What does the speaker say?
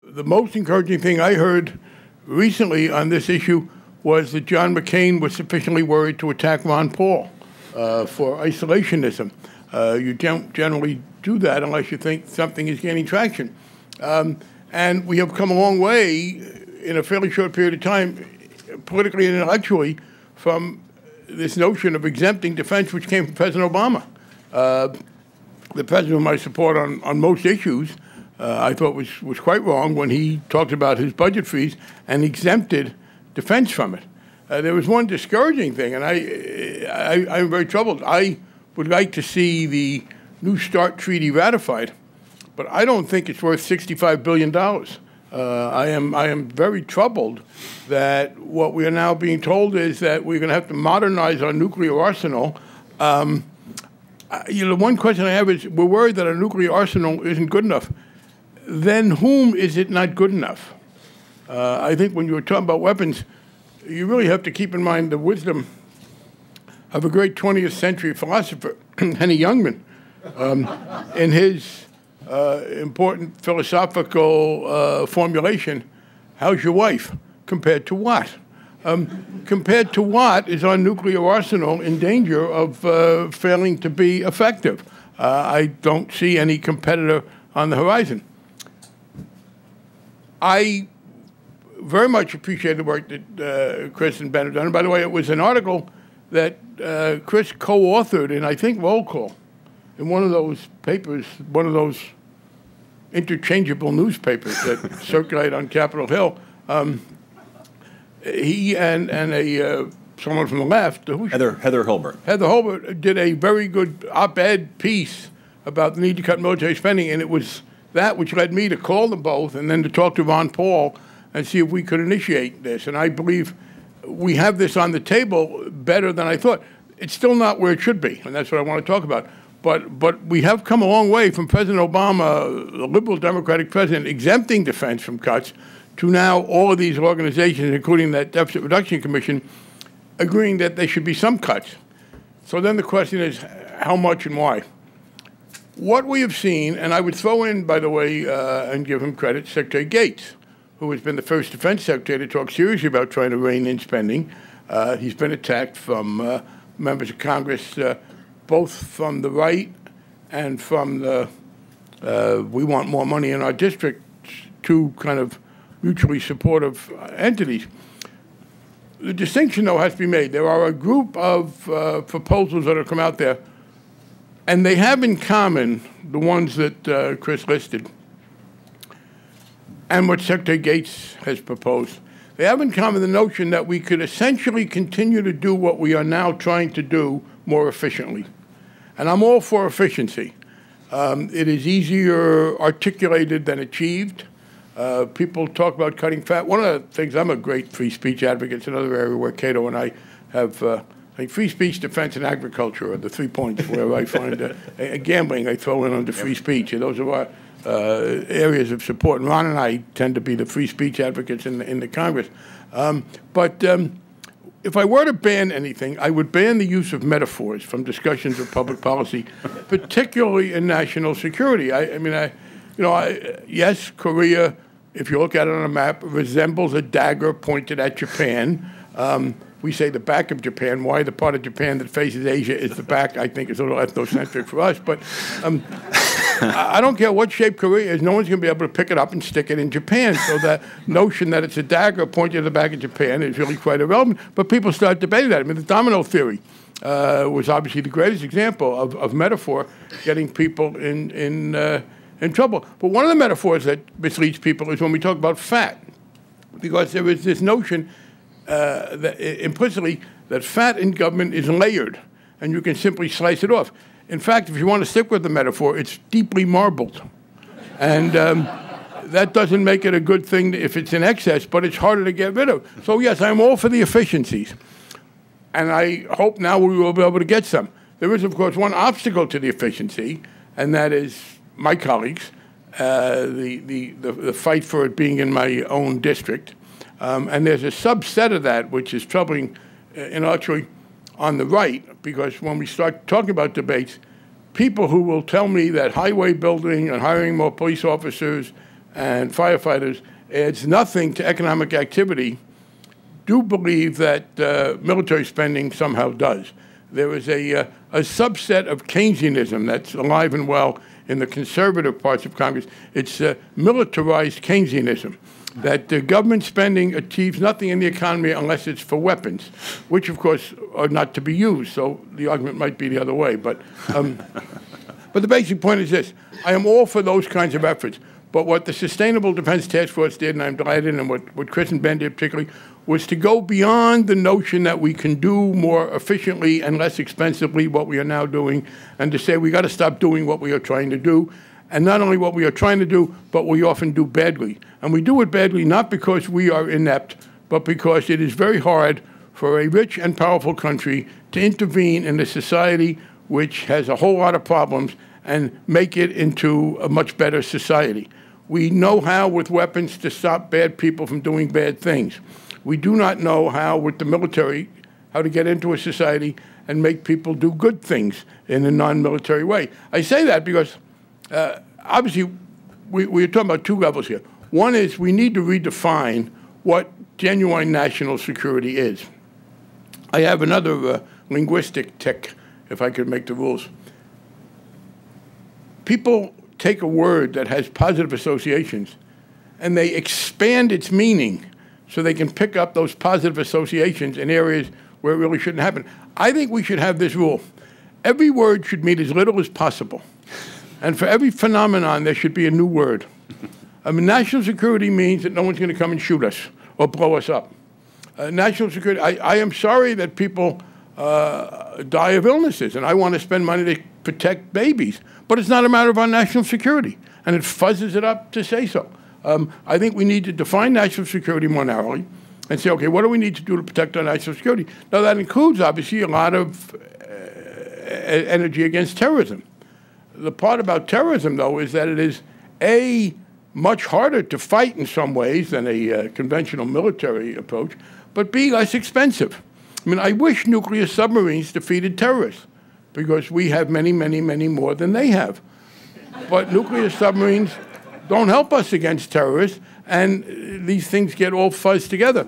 The most encouraging thing I heard recently on this issue was that John McCain was sufficiently worried to attack Ron Paul for isolationism. You don't generally do that unless you think something is gaining traction. And we have come a long way in a fairly short period of time, politically and intellectually, from this notion of exempting defense, which came from President Obama. The president, whom I support on most issues, I thought was quite wrong when he talked about his budget freeze and exempted defense from it. There was one discouraging thing, and I'm very troubled. I would like to see the New START treaty ratified, but I don't think it's worth $65 billion. I am very troubled that what we are now being told is that we're going to have to modernize our nuclear arsenal. The one question I have is, we're worried that our nuclear arsenal isn't good enough. Then whom is it not good enough? I think when you're talking about weapons, you really have to keep in mind the wisdom of a great 20th century philosopher, Henny Youngman, in his important philosophical formulation, how's your wife? Compared to what? Compared to what is our nuclear arsenal in danger of failing to be effective? I don't see any competitor on the horizon. I very much appreciate the work that Chris and Ben have done. And by the way, it was an article that Chris co-authored in, I think, Roll Call, in one of those papers, one of those interchangeable newspapers that circulate on Capitol Hill. He and someone from the left, Heather Hilbert. Heather Hilbert did a very good op-ed piece about the need to cut military spending, and it was that which led me to call them both and then to talk to Ron Paul and see if we could initiate this. And I believe we have this on the table better than I thought. It's still not where it should be, and that's what I want to talk about. But we have come a long way from President Obama, the liberal Democratic president, exempting defense from cuts, to now all of these organizations, including that Deficit Reduction Commission, agreeing that there should be some cuts. So then the question is, how much and why? What we have seen, and I would throw in, by the way, and give him credit, Secretary Gates, who has been the first defense secretary to talk seriously about trying to rein in spending. He's been attacked from members of Congress, both from the right and from the we want more money in our district, two kind of mutually supportive entities. The distinction, though, has to be made. There are a group of proposals that have come out there, and they have in common the ones that Chris listed and what Secretary Gates has proposed. They have in common the notion that we could essentially continue to do what we are now trying to do more efficiently. And I'm all for efficiency. It is easier articulated than achieved. People talk about cutting fat. One of the things, I'm a great free speech advocate. It's another area where Cato and I have, I think free speech, defense, and agriculture are the 3 points where I find gambling I throw in under free speech. And those are our areas of support. And Ron and I tend to be the free speech advocates in the Congress. If I were to ban anything, I would ban the use of metaphors from discussions of public policy, particularly in national security. Yes, Korea, if you look at it on a map, resembles a dagger pointed at Japan. We say the back of Japan. Why the part of Japan that faces Asia is the back, I think, is a little ethnocentric for us. But I don't care what shape Korea is. No one's going to be able to pick it up and stick it in Japan. So that notion that it's a dagger pointed at the back of Japan is really quite irrelevant. But people start debating that. I mean, the domino theory was obviously the greatest example of metaphor getting people in trouble. But one of the metaphors that misleads people is when we talk about fat, because there is this notion that implicitly that fat in government is layered, and you can simply slice it off. In fact, if you want to stick with the metaphor, it's deeply marbled. And that doesn't make it a good thing if it's in excess, but it's harder to get rid of. So yes, I'm all for the efficiencies. And I hope now we will be able to get some. There is, of course, one obstacle to the efficiency, and that is my colleagues, the fight for it being in my own district. And there's a subset of that which is troubling intellectually on the right, because when we start talking about debates, people who will tell me that highway building and hiring more police officers and firefighters adds nothing to economic activity do believe that military spending somehow does. There is a subset of Keynesianism that's alive and well in the conservative parts of Congress. It's militarized Keynesianism, that government spending achieves nothing in the economy unless it's for weapons, which, of course, are not to be used. So the argument might be the other way. But the basic point is this. I am all for those kinds of efforts. But what the Sustainable Defense Task Force did, and I'm delighted, and what Chris and Ben did particularly, was to go beyond the notion that we can do more efficiently and less expensively what we are now doing, and to say we got to stop doing what we are trying to do. And not only what we are trying to do, but we often do badly. And we do it badly not because we are inept, but because it is very hard for a rich and powerful country to intervene in a society which has a whole lot of problems and make it into a much better society. We know how, with weapons, to stop bad people from doing bad things. We do not know how, with the military, how to get into a society and make people do good things in a non-military way. I say that because, obviously, we're talking about two levels here. One is we need to redefine what genuine national security is. I have another linguistic tick, if I could make the rules. People take a word that has positive associations and they expand its meaning so they can pick up those positive associations in areas where it really shouldn't happen. I think we should have this rule. Every word should mean as little as possible. And for every phenomenon, there should be a new word. I mean, national security means that no one's going to come and shoot us or blow us up. National security, I am sorry that people die of illnesses, and I want to spend money to protect babies. But it's not a matter of our national security, and it fuzzes it up to say so. I think we need to define national security more narrowly and say, okay, what do we need to do to protect our national security? Now, that includes, obviously, a lot of energy against terrorism. The part about terrorism, though, is that it is, A, much harder to fight in some ways than a conventional military approach, but B, less expensive. I mean, I wish nuclear submarines defeated terrorists, because we have many, many, many more than they have. But nuclear submarines don't help us against terrorists, and these things get all fuzzed together.